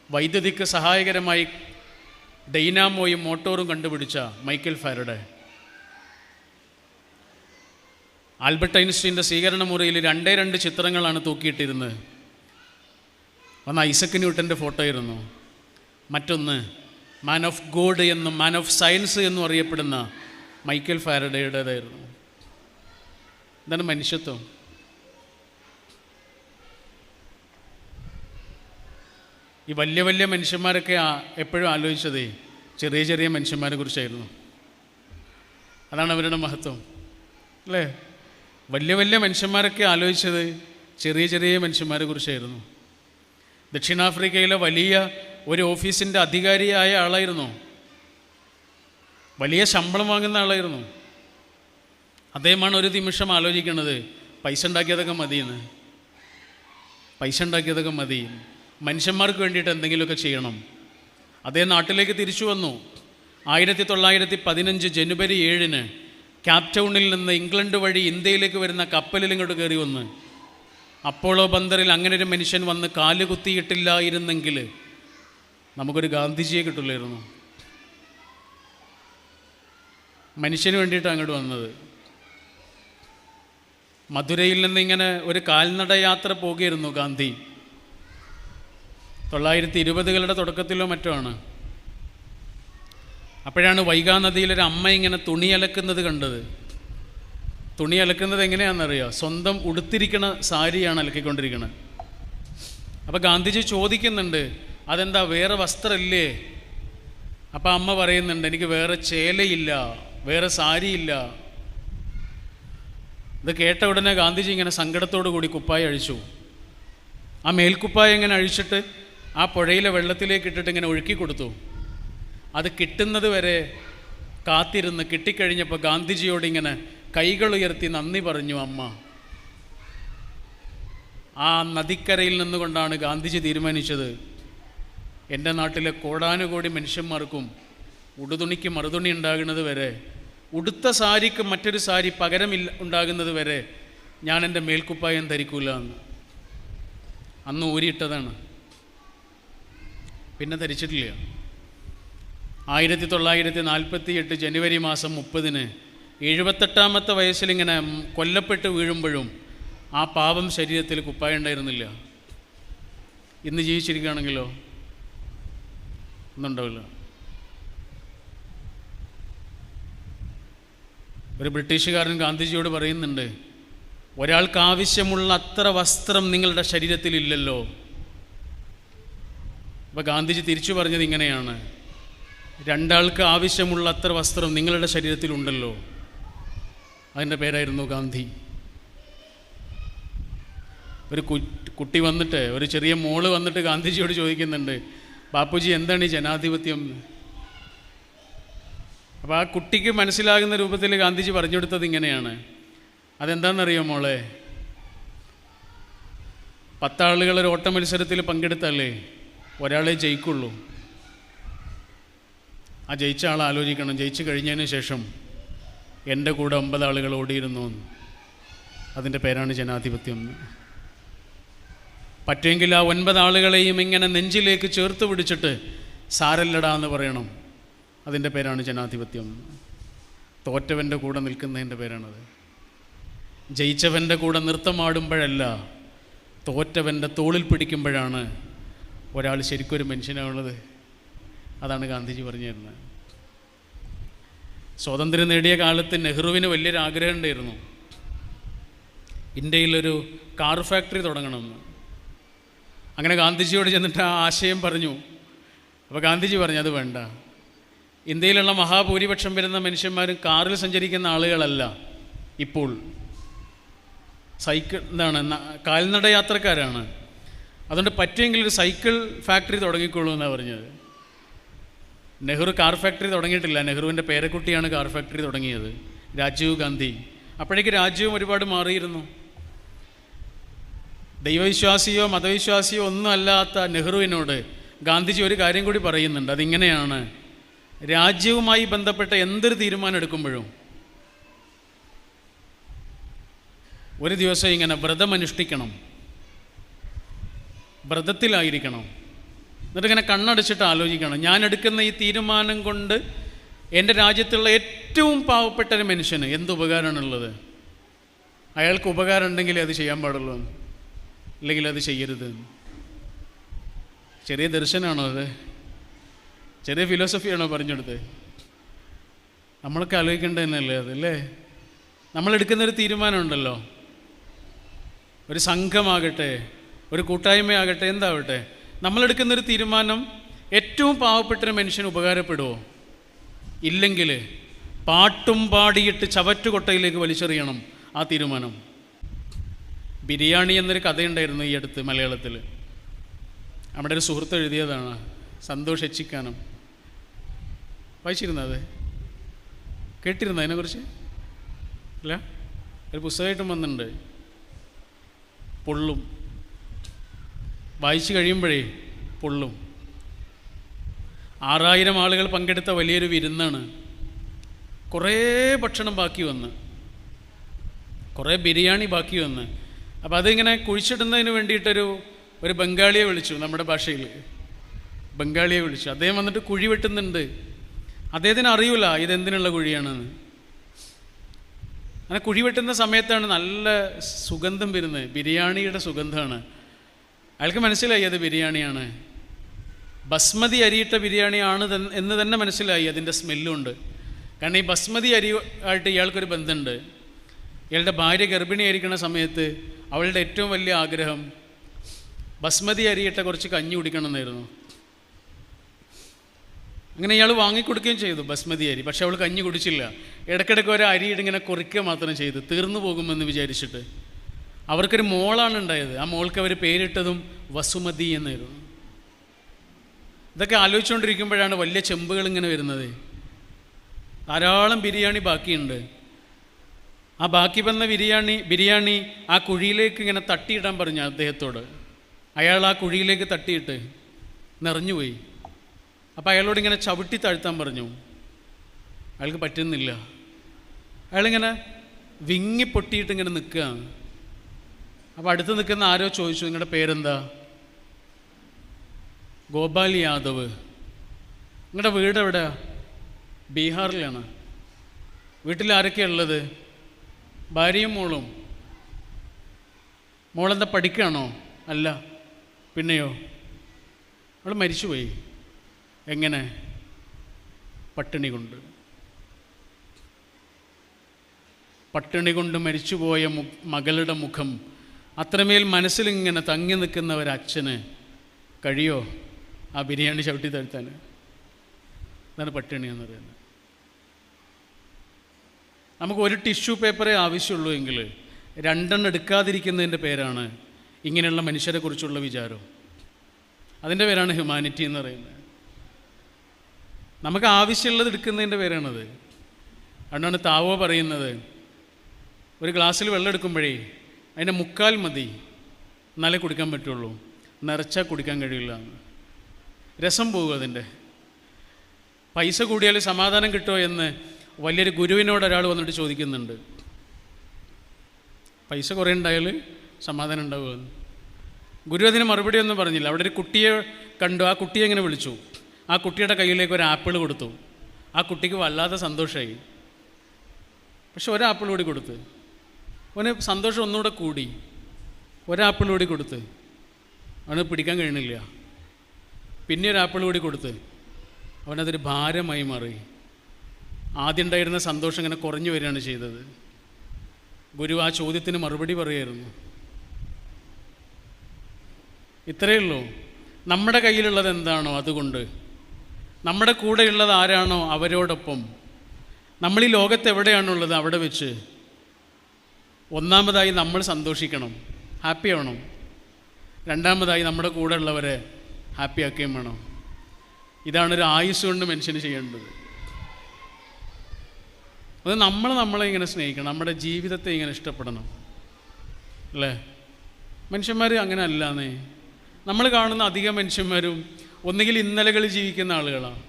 വൈദ്യുതിക്ക് സഹായകരമായി ഡൈനാമോയും മോട്ടോറും കണ്ടുപിടിച്ച മൈക്കൽ ഫാരഡേ ആൽബർട്ട് ഐൻസ്റ്റീൻ്റെ സ്വീകരണ മുറിയിൽ 2 ചിത്രങ്ങളാണ് തൂക്കിയിട്ടിരുന്നത്. ഒന്ന് ഐസക് ന്യൂട്ടൻ്റെ ഫോട്ടോ ആയിരുന്നു, മറ്റൊന്ന് മാൻ ഓഫ് ഗോഡ് എന്നും മാൻ ഓഫ് സയൻസ് എന്നും അറിയപ്പെടുന്ന മൈക്കൽ ഫാരഡേയുടേതായിരുന്നു. ഇതാണ് മനുഷ്യത്വം. ഈ വലിയ വലിയ മനുഷ്യന്മാരൊക്കെ എപ്പോഴും ആലോചിച്ചത് ചെറിയ ചെറിയ മനുഷ്യന്മാരെ കുറിച്ചായിരുന്നു. അതാണ് അവരുടെ മഹത്വം അല്ലേ? വലിയ വലിയ മനുഷ്യന്മാരൊക്കെ ആലോചിച്ചത് ചെറിയ ചെറിയ മനുഷ്യന്മാരെ കുറിച്ചായിരുന്നു. ദക്ഷിണാഫ്രിക്കയിലെ വലിയ ഒരു ഓഫീസിൻ്റെ അധികാരിയായ ആളായിരുന്നു, വലിയ ശമ്പളം വാങ്ങുന്ന ആളായിരുന്നു. അദ്ദേഹമാണ് ഒരു നിമിഷം ആലോചിക്കുന്നത്, പൈസ ഉണ്ടാക്കിയതൊക്കെ മതിയെന്ന്. പൈസ ഉണ്ടാക്കിയതൊക്കെ മതി, മനുഷ്യന്മാർക്ക് വേണ്ടിയിട്ട് എന്തെങ്കിലുമൊക്കെ ചെയ്യണം. അദ്ദേഹം നാട്ടിലേക്ക് തിരിച്ചു വന്നു. 1915 ജനുവരി 7 ക്യാപ് ടൗണിൽ നിന്ന് ഇംഗ്ലണ്ട് വഴി ഇന്ത്യയിലേക്ക് വരുന്ന കപ്പലിൽ ഇങ്ങോട്ട് കയറി വന്ന് അപ്പോളോ ബന്ദറിൽ അങ്ങനെ ഒരു മനുഷ്യൻ വന്ന് കാലുകുത്തിയിട്ടില്ലായിരുന്നെങ്കിൽ നമുക്കൊരു ഗാന്ധിജിയെ കിട്ടില്ലായിരുന്നു. മനുഷ്യന് വേണ്ടിയിട്ടാണ് അങ്ങോട്ട് വന്നത്. മധുരയിൽ നിന്ന് ഇങ്ങനെ ഒരു കാൽനട യാത്ര പോകുകയായിരുന്നു ഗാന്ധി. 1920കളുടെ തുടക്കത്തിലോ മറ്റോ ആണ്. അപ്പോഴാണ് വൈഗാ നദിയിലൊരു അമ്മ ഇങ്ങനെ തുണി അലക്കുന്നത് കണ്ടത്. തുണി അലക്കുന്നത് എങ്ങനെയാണെന്നറിയോ? സ്വന്തം ഉടുത്തിരിക്കണ സാരിയാണ് അലക്കിക്കൊണ്ടിരിക്കുന്നത്. അപ്പോൾ ഗാന്ധിജി ചോദിക്കുന്നുണ്ട്, അതെന്താ വേറെ വസ്ത്രമില്ലേ? അപ്പോൾ അമ്മ പറയുന്നുണ്ട്, എനിക്ക് വേറെ ചേലയില്ല, വേറെ സാരിയില്ല. ഇത് കേട്ട ഉടനെ ഗാന്ധിജി ഇങ്ങനെ സങ്കടത്തോടു കൂടി കുപ്പായ അഴിച്ചു. ആ മേൽക്കുപ്പായ ഇങ്ങനെ അഴിച്ചിട്ട് ആ പുഴയിലെ വെള്ളത്തിലേക്ക് ഇട്ടിട്ട് ഇങ്ങനെ ഒഴുക്കി കൊടുത്തു. അത് കിട്ടുന്നത് വരെ കാത്തിരുന്ന് കിട്ടിക്കഴിഞ്ഞപ്പോൾ ഗാന്ധിജിയോട് ഇങ്ങനെ കൈകൾ ഉയർത്തി നന്ദി പറഞ്ഞു അമ്മ. ആ നദിക്കരയിൽ നിന്നുകൊണ്ടാണ് ഗാന്ധിജി തീരുമാനിച്ചത്, എൻ്റെ നാട്ടിലെ കോടാനുകോടി മനുഷ്യന്മാർക്കും ഉടുതുണിക്ക് മറുതുണി ഉണ്ടാകുന്നത് വരെ, ഉടുത്ത സാരിക്ക് മറ്റൊരു സാരി പകരമില്ല ഉണ്ടാകുന്നത് വരെ ഞാൻ എൻ്റെ മേൽക്കുപ്പായം ധരിക്കൂല എന്ന്. അന്ന് ഊരിയിട്ടതാണ്, പിന്നെ ധരിച്ചിട്ടില്ല. 1948 ജനുവരി 30 78ാമത്തെ വയസ്സിലിങ്ങനെ കൊല്ലപ്പെട്ട് വീഴുമ്പോഴും ആ പാവം ശരീരത്തിൽ കുപ്പായം ഉണ്ടായിരുന്നില്ല. ഇന്ന് ജീവിച്ചിരിക്കുകയാണെങ്കിലോ ഒന്നുണ്ടാവില്ല. ഒരു ബ്രിട്ടീഷുകാരൻ ഗാന്ധിജിയോട് പറയുന്നുണ്ട്, ഒരാൾക്ക് ആവശ്യമുള്ള അത്ര വസ്ത്രം നിങ്ങളുടെ ശരീരത്തിലില്ലല്ലോ. അപ്പോൾ ഗാന്ധിജി തിരിച്ചു പറഞ്ഞത് ഇങ്ങനെയാണ്, 2 ആൾക്ക് ആവശ്യമുള്ള അത്ര വസ്ത്രം നിങ്ങളുടെ ശരീരത്തിലുണ്ടല്ലോ. അതിൻ്റെ പേരായിരുന്നു ഗാന്ധി. ഒരു കുട്ടി വന്നിട്ട്, ഒരു ചെറിയ മോള് വന്നിട്ട് ഗാന്ധിജിയോട് ചോദിക്കുന്നുണ്ട്, ബാപ്പുജി എന്താണ് ഈ ജനാധിപത്യം? അപ്പോൾ ആ കുട്ടിക്ക് മനസ്സിലാകുന്ന രൂപത്തിൽ ഗാന്ധിജി പറഞ്ഞു കൊടുത്തത് ഇങ്ങനെയാണ്, അതെന്താണെന്നറിയോ മോളെ, 10 ആളുകൾ ഒരു ഓട്ട മത്സരത്തിൽ പങ്കെടുത്തല്ലേ ഒരാളെ ജയിക്കുള്ളൂ. ആ ജയിച്ച ആൾ ആലോചിക്കണം, ജയിച്ചു കഴിഞ്ഞതിന് ശേഷം എൻ്റെ കൂടെ 9 ആളുകൾ ഓടിയിരുന്നു എന്ന്. അതിൻ്റെ പേരാണ് ജനാധിപത്യം. പറ്റുമെങ്കിൽ ആ 9 ആളുകളെയും ഇങ്ങനെ നെഞ്ചിലേക്ക് ചേർത്ത് പിടിച്ചിട്ട് സാരല്ലടാ എന്ന് പറയണം. അതിൻ്റെ പേരാണ് ജനാധിപത്യം. തോറ്റവൻ്റെ കൂടെ നിൽക്കുന്നതിൻ്റെ പേരാണത്. ജയിച്ചവൻ്റെ കൂടെ നൃത്തമാടുമ്പോഴല്ല, തോറ്റവൻ്റെ തോളിൽ പിടിക്കുമ്പോഴാണ് ഒരാൾ ശരിക്കൊരു മനുഷ്യനാവുള്ളത്. അതാണ് ഗാന്ധിജി പറഞ്ഞു തരുന്നത്. സ്വാതന്ത്ര്യം നേടിയ കാലത്ത് നെഹ്റുവിന് വലിയൊരു ആഗ്രഹം ഉണ്ടായിരുന്നു, ഇന്ത്യയിലൊരു കാർ ഫാക്ടറി തുടങ്ങണമെന്ന്. അങ്ങനെ ഗാന്ധിജിയോട് ചെന്നിട്ട് ആ ആശയം പറഞ്ഞു. അപ്പോൾ ഗാന്ധിജി പറഞ്ഞു അത് വേണ്ട, ഇന്ത്യയിലുള്ള മഹാഭൂരിപക്ഷം വരുന്ന മനുഷ്യന്മാരും കാറിൽ സഞ്ചരിക്കുന്ന ആളുകളല്ല, ഇപ്പോൾ കാൽനട യാത്രക്കാരാണ്. അതുകൊണ്ട് പറ്റുമെങ്കിൽ ഒരു സൈക്കിൾ ഫാക്ടറി തുടങ്ങിക്കൊള്ളൂ എന്നാണ് പറഞ്ഞത്. നെഹ്റു കാർ ഫാക്ടറി തുടങ്ങിയിട്ടില്ല, നെഹ്റുവിൻ്റെ പേരക്കുട്ടിയാണ് കാർ ഫാക്ടറി തുടങ്ങിയത്, രാജീവ് ഗാന്ധി. അപ്പോഴേക്ക് രാജ്യവും ഒരുപാട് മാറിയിരുന്നു. ദൈവവിശ്വാസിയോ മതവിശ്വാസിയോ ഒന്നും അല്ലാത്ത നെഹ്റുവിനോട് ഗാന്ധിജി ഒരു കാര്യം കൂടി പറയുന്നുണ്ട്. അതിങ്ങനെയാണ്: രാജ്യവുമായി ബന്ധപ്പെട്ട എന്തൊരു തീരുമാനം എടുക്കുമ്പോഴും ഒരു ദിവസം ഇങ്ങനെ വ്രതമനുഷ്ഠിക്കണം, വ്രതത്തിലായിരിക്കണം. എന്നിട്ടിങ്ങനെ കണ്ണടച്ചിട്ട് ആലോചിക്കണം, ഞാൻ എടുക്കുന്ന ഈ തീരുമാനം കൊണ്ട് എൻ്റെ രാജ്യത്തുള്ള ഏറ്റവും പാവപ്പെട്ട ഒരു മനുഷ്യന് എന്ത് ഉപകാരമാണുള്ളത്? അയാൾക്ക് ഉപകാരം ഉണ്ടെങ്കിൽ അത് ചെയ്യാൻ പാടുള്ളൂ, അല്ലെങ്കിൽ അത് ചെയ്യരുത്. ചെറിയ ദർശനമാണോ അത്? ചെറിയ ഫിലോസഫിയാണോ പറഞ്ഞെടുത്ത്? നമ്മളൊക്കെ ആലോചിക്കേണ്ടത് തന്നെയല്ലേ അതല്ലേ? നമ്മളെടുക്കുന്നൊരു തീരുമാനമുണ്ടല്ലോ, ഒരു സംഘമാകട്ടെ, ഒരു കൂട്ടായ്മയാകട്ടെ, എന്താവട്ടെ, നമ്മളെടുക്കുന്നൊരു തീരുമാനം ഏറ്റവും പാവപ്പെട്ടൊരു മനുഷ്യന് ഉപകാരപ്പെടുമോ? ഇല്ലെങ്കിൽ പാട്ടും പാടിയിട്ട് ചവറ്റുകൊട്ടയിലേക്ക് വലിച്ചെറിയണം ആ തീരുമാനം. ബിരിയാണി എന്നൊരു കഥയുണ്ടായിരുന്നു ഈ അടുത്ത് മലയാളത്തിൽ. നമ്മുടെ ഒരു സുഹൃത്ത് എഴുതിയതാണ്, സന്തോഷ് എച്ചിക്കാനം. വായിച്ചിരുന്നത്? കേട്ടിരുന്നു അതിനെക്കുറിച്ച്? അല്ല, ഒരു പുസ്തകമായിട്ടും വന്നിട്ടുണ്ട്. പൊള്ളും, വായിച്ചു കഴിയുമ്പോഴേ പൊള്ളും. 6000 ആളുകൾ പങ്കെടുത്ത വലിയൊരു വിരുന്നാണ്. കുറേ ഭക്ഷണം ബാക്കി വന്ന്, കുറേ ബിരിയാണി ബാക്കി വന്ന്. അപ്പോൾ അതിങ്ങനെ കുഴിച്ചിടുന്നതിന് വേണ്ടിയിട്ടൊരു ബംഗാളിയെ വിളിച്ചു, നമ്മുടെ ഭാഷയിൽ ബംഗാളിയെ വിളിച്ചു. അദ്ദേഹം വന്നിട്ട് കുഴി വെട്ടുന്നുണ്ട്. അദ്ദേഹത്തിന് അറിയില്ല ഇതെന്തിനുള്ള കുഴിയാണെന്ന്. അങ്ങനെ കുഴി വെട്ടുന്ന സമയത്താണ് നല്ല സുഗന്ധം വരുന്നത്, ബിരിയാണിയുടെ സുഗന്ധമാണ്. അയാൾക്ക് മനസ്സിലായി അത് ബിരിയാണിയാണ്, ബസ്മതി അരിയിട്ട ബിരിയാണിയാണ് എന്ന് തന്നെ മനസ്സിലായി. അതിൻ്റെ സ്മെല്ലുണ്ട്. കാരണം ഈ ബസ്മതി അരി ആയിട്ട് ഇയാൾക്കൊരു ബന്ധമുണ്ട്. ഇയാളുടെ ഭാര്യ ഗർഭിണിയായിരിക്കുന്ന സമയത്ത് അവളുടെ ഏറ്റവും വലിയ ആഗ്രഹം ബസ്മതി അരിയിട്ട കുറച്ച് കഞ്ഞി കുടിക്കണം എന്നായിരുന്നു. അങ്ങനെ ഇയാൾ വാങ്ങിക്കൊടുക്കുകയും ചെയ്തു ബസ്മതി അരി. പക്ഷെ അവൾ കഞ്ഞി കുടിച്ചില്ല. ഇടയ്ക്കിടയ്ക്ക് ഒരു അരിയിട്ട് ഇങ്ങനെ കുറിക്കുക മാത്രം ചെയ്തു, തീർന്നു പോകുമെന്ന് വിചാരിച്ചിട്ട്. അവർക്കൊരു മോളാണ് ഉണ്ടായത്. ആ മോൾക്ക് അവർ പേരിട്ടതും വസുമതി എന്നായിരുന്നു. ഇതൊക്കെ ആലോചിച്ചുകൊണ്ടിരിക്കുമ്പോഴാണ് വലിയ ചെമ്പുകൾ ഇങ്ങനെ വരുന്നത്. ധാരാളം ബിരിയാണി ബാക്കിയുണ്ട്. ആ ബാക്കി വന്ന ബിരിയാണി ആ കുഴിയിലേക്ക് ഇങ്ങനെ തട്ടിയിടാൻ പറഞ്ഞു അദ്ദേഹത്തോട്. അയാൾ ആ കുഴിയിലേക്ക് തട്ടിയിട്ട് നിറഞ്ഞുപോയി. അപ്പോൾ അയാളോട് ഇങ്ങനെ ചവിട്ടി താഴ്ത്താൻ പറഞ്ഞു. അയാൾക്ക് പറ്റുന്നില്ല. അയാളിങ്ങനെ വിങ്ങിപ്പൊട്ടിയിട്ട് ഇങ്ങനെ നിൽക്കുക. അപ്പോൾ അടുത്ത് നിൽക്കുന്ന ആരോ ചോദിച്ചു, നിങ്ങളുടെ പേരെന്താ? ഗോപാൽ യാദവ്. നിങ്ങളുടെ വീട് എവിടെയാ? ബീഹാറിലാണ്. വീട്ടിൽ ആരൊക്കെയാണ് ഉള്ളത്? ഭാര്യയും മോളും. മോളെന്താ പഠിക്കുകയാണോ? അല്ല. പിന്നെയോ? അവൾ മരിച്ചുപോയി. എങ്ങനെ? പട്ടിണി കൊണ്ട്. പട്ടിണി കൊണ്ട് മരിച്ചുപോയ മകളുടെ മുഖം അത്രമേൽ മനസ്സിലിങ്ങനെ തങ്ങി നിൽക്കുന്ന ഒരച്ഛന് കഴിയോ ആ ബിരിയാണി ചവിട്ടി താഴ്ത്താൻ? അതാണ് പട്ടിണി എന്ന് പറയുന്നത്. നമുക്ക് ഒരു ടിഷ്യൂ പേപ്പറേ ആവശ്യമുള്ളൂ എങ്കിൽ 2 എടുക്കാതിരിക്കുന്നതിൻ്റെ പേരാണ് ഇങ്ങനെയുള്ള മനുഷ്യരെ കുറിച്ചുള്ള വിചാരം. അതിൻ്റെ പേരാണ് ഹ്യൂമാനിറ്റി എന്ന് പറയുന്നത്. നമുക്ക് ആവശ്യമുള്ളത് എടുക്കുന്നതിൻ്റെ പേരാണത്. അതുകൊണ്ടാണ് താവോ പറയുന്നത്, ഒരു ഗ്ലാസ്സിൽ വെള്ളം എടുക്കുമ്പോഴേ അതിൻ്റെ 3/4 മതി, എന്നാലേ കുടിക്കാൻ പറ്റുള്ളൂ, നിറച്ചാൽ കുടിക്കാൻ കഴിയില്ല. രസം പോകും അതിൻ്റെ. പൈസ കൂടിയാൽ സമാധാനം കിട്ടുമോ എന്ന് വലിയൊരു ഗുരുവിനോട് ഒരാൾ വന്നിട്ട് ചോദിക്കുന്നുണ്ട്. പൈസ കുറേ ഉണ്ടായാൽ സമാധാനം ഉണ്ടാവുമെന്ന്. ഗുരു അതിന് മറുപടി ഒന്നും പറഞ്ഞില്ല. അവിടെ ഒരു കുട്ടിയെ കണ്ടു. ആ കുട്ടിയെ എങ്ങനെ വിളിച്ചു. ആ കുട്ടിയുടെ കയ്യിലേക്ക് ഒരു ആപ്പിൾ കൊടുത്തു. ആ കുട്ടിക്ക് വല്ലാതെ സന്തോഷമായി. പക്ഷെ ഒരാപ്പിൾ കൂടി കൊടുത്ത് അവന് സന്തോഷം ഒന്നുകൂടെ കൂടി. ഒരാപ്പിൾ കൂടി കൊടുത്ത് അവന് പിടിക്കാൻ കഴിയണില്ല. പിന്നെ ഒരു ആപ്പിൾ കൂടി കൊടുത്ത് അവനതൊരു ഭാരമായി മാറി. ആദ്യം ഉണ്ടായിരുന്ന സന്തോഷം ഇങ്ങനെ കുറഞ്ഞു വരികയാണ് ചെയ്തത്. ഗുരു ആ ചോദ്യത്തിന് മറുപടി പറയുമായിരുന്നു. ഇത്രയേ ഉള്ളൂ. നമ്മുടെ കയ്യിലുള്ളത് എന്താണോ അതുകൊണ്ട്, നമ്മുടെ കൂടെയുള്ളത് ആരാണോ അവരോടൊപ്പം, നമ്മൾ ഈ ലോകത്ത് എവിടെയാണുള്ളത് അവിടെ വെച്ച് ഒന്നാമതായി നമ്മൾ സന്തോഷിക്കണം, ഹാപ്പി ആവണം. രണ്ടാമതായി നമ്മുടെ കൂടെ ഉള്ളവരെ ഹാപ്പി ആക്കുകയും വേണം. ഇതാണൊരു ആയുസ് കൊണ്ട് മനുഷ്യന് ചെയ്യേണ്ടത്. അത് നമ്മളെ ഇങ്ങനെ സ്നേഹിക്കണം, നമ്മുടെ ജീവിതത്തെ ഇങ്ങനെ ഇഷ്ടപ്പെടണം അല്ലേ? മനുഷ്യന്മാർ അങ്ങനെ അല്ലാന്നേ. നമ്മൾ കാണുന്ന അധികം മനുഷ്യന്മാരും ഒന്നുകിൽ ഇന്നലകളിൽ ജീവിക്കുന്ന ആളുകളാണ്.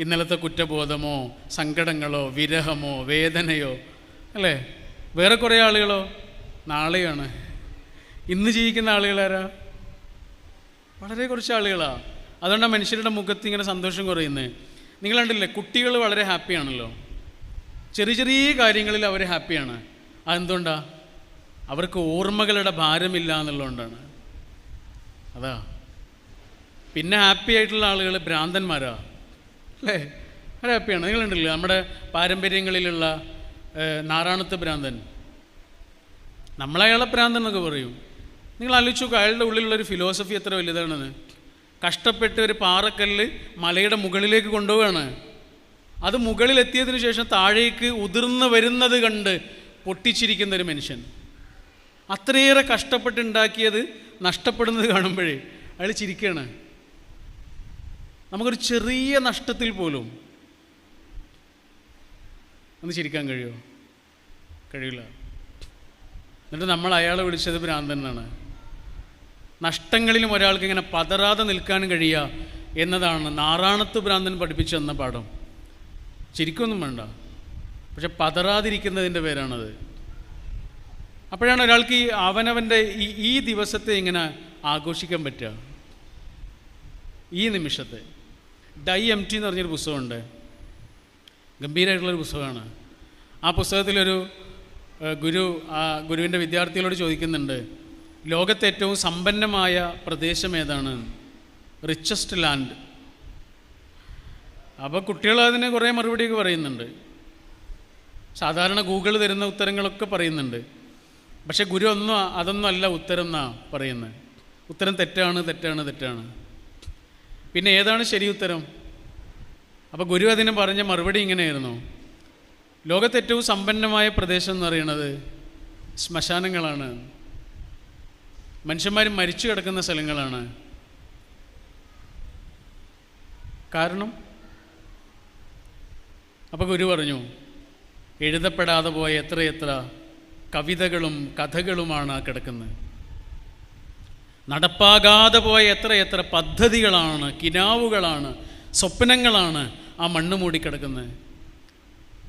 ഇന്നലത്തെ കുറ്റബോധമോ സങ്കടങ്ങളോ വിരഹമോ വേദനയോ അല്ലേ? വേറെ കുറേ ആളുകളോ നാളെയാണ്. ഇന്ന് ജീവിക്കുന്ന ആളുകളാരാ? വളരെ കുറച്ച് ആളുകളാണ്. അതുകൊണ്ടാണ് മനുഷ്യരുടെ മുഖത്ത് ഇങ്ങനെ സന്തോഷം കുറയുന്നത്. നിങ്ങൾ കണ്ടില്ലേ, കുട്ടികൾ വളരെ ഹാപ്പിയാണല്ലോ. ചെറിയ ചെറിയ കാര്യങ്ങളിൽ അവർ ഹാപ്പിയാണ്. അതെന്തുകൊണ്ടാണ്? അവർക്ക് ഓർമ്മകളുടെ ഭാരമില്ല എന്നുള്ളതുകൊണ്ടാണ്. അതാ. പിന്നെ ഹാപ്പി ആയിട്ടുള്ള ആളുകൾ ഭ്രാന്തന്മാരാ അല്ലേ? അവർ ഹാപ്പിയാണ്. നിങ്ങൾ കണ്ടില്ലേ നമ്മുടെ പാരമ്പര്യങ്ങളിലുള്ള നാറാണത്ത് ഭ്രാന്തൻ, നമ്മളയാളെ ഭ്രാന്തൻ എന്നൊക്കെ പറയും. നിങ്ങൾ ആലോചിച്ച് നോക്കുക, അയാളുടെ ഉള്ളിലുള്ളൊരു ഫിലോസഫി എത്ര വലുതാണെന്ന്. കഷ്ടപ്പെട്ട് ഒരു പാറക്കല്ല് മലയുടെ മുകളിലേക്ക് കൊണ്ടുപോവുകയാണ്. അത് മുകളിലെത്തിയതിനു ശേഷം താഴേക്ക് ഉതിർന്ന് വരുന്നത് കണ്ട് പൊട്ടിച്ചിരിക്കുന്നൊരു മനുഷ്യൻ. അത്രയേറെ കഷ്ടപ്പെട്ടുണ്ടാക്കിയത് നഷ്ടപ്പെടുന്നത് കാണുമ്പോഴേ അയാൾ ചിരിക്കുകയാണ്. നമുക്കൊരു ചെറിയ നഷ്ടത്തിൽ പോലും ഒന്ന് ചിരിക്കാൻ കഴിയുമോ? കഴിയില്ല. എന്നിട്ട് നമ്മൾ അയാളെ വിളിച്ചത് ഭ്രാന്തനാണ്. നഷ്ടങ്ങളിലും ഒരാൾക്ക് ഇങ്ങനെ പതറാതെ നിൽക്കാൻ കഴിയുക എന്നതാണ് നാറാണത്ത് ഭ്രാന്തൻ പഠിപ്പിച്ചു തന്ന പാഠം. ചിരിക്കൊന്നും വേണ്ട, പക്ഷെ പതറാതിരിക്കുന്നതിൻ്റെ പേരാണത്. അപ്പോഴാണ് ഒരാൾക്ക് അവനവൻ്റെ ഈ ദിവസത്തെ ഇങ്ങനെ ആഘോഷിക്കാൻ പറ്റുക. ഈ നിമിഷത്തെ. ഡൈ എം ടി എന്ന് പറഞ്ഞൊരു പുസ്തകമുണ്ട്, ഗംഭീരമായിട്ടുള്ളൊരു പുസ്തകമാണ്. ആ പുസ്തകത്തിലൊരു ഗുരുവിൻ്റെ വിദ്യാർത്ഥികളോട് ചോദിക്കുന്നുണ്ട്, ലോകത്തെ ഏറ്റവും സമ്പന്നമായ പ്രദേശം ഏതാണ്? Richest land. അപ്പോൾ കുട്ടികൾ അതിന് കുറേ മറുപടിയൊക്കെ പറയുന്നുണ്ട്. സാധാരണ ഗൂഗിൾ തരുന്ന ഉത്തരങ്ങളൊക്കെ പറയുന്നുണ്ട്. പക്ഷെ ഗുരു അതൊന്നും അല്ല ഉത്തരം എന്നാണ് പറയുന്നത്. ഉത്തരം തെറ്റാണ് തെറ്റാണ് തെറ്റാണ്. പിന്നെ ഏതാണ് ശരി ഉത്തരം? അപ്പോൾ ഗുരു അതിന് പറഞ്ഞ മറുപടി ഇങ്ങനെയായിരുന്നു, ലോകത്തെ ഏറ്റവും സമ്പന്നമായ പ്രദേശം എന്ന് പറയുന്നത് ശ്മശാനങ്ങളാണ്, മനുഷ്യന്മാർ മരിച്ചു കിടക്കുന്ന സ്ഥലങ്ങളാണ്. കാരണം അപ്പോൾ ഗുരു പറഞ്ഞു, എഴുതപ്പെടാതെ പോയ എത്രയെത്ര കവിതകളും കഥകളുമാണ് ആ കിടക്കുന്നത്. നടപ്പാകാതെ പോയ എത്രയെത്ര പദ്ധതികളാണ്, കിനാവുകളാണ്, സ്വപ്നങ്ങളാണ് ആ മണ്ണ് മൂടിക്കിടക്കുന്നത്.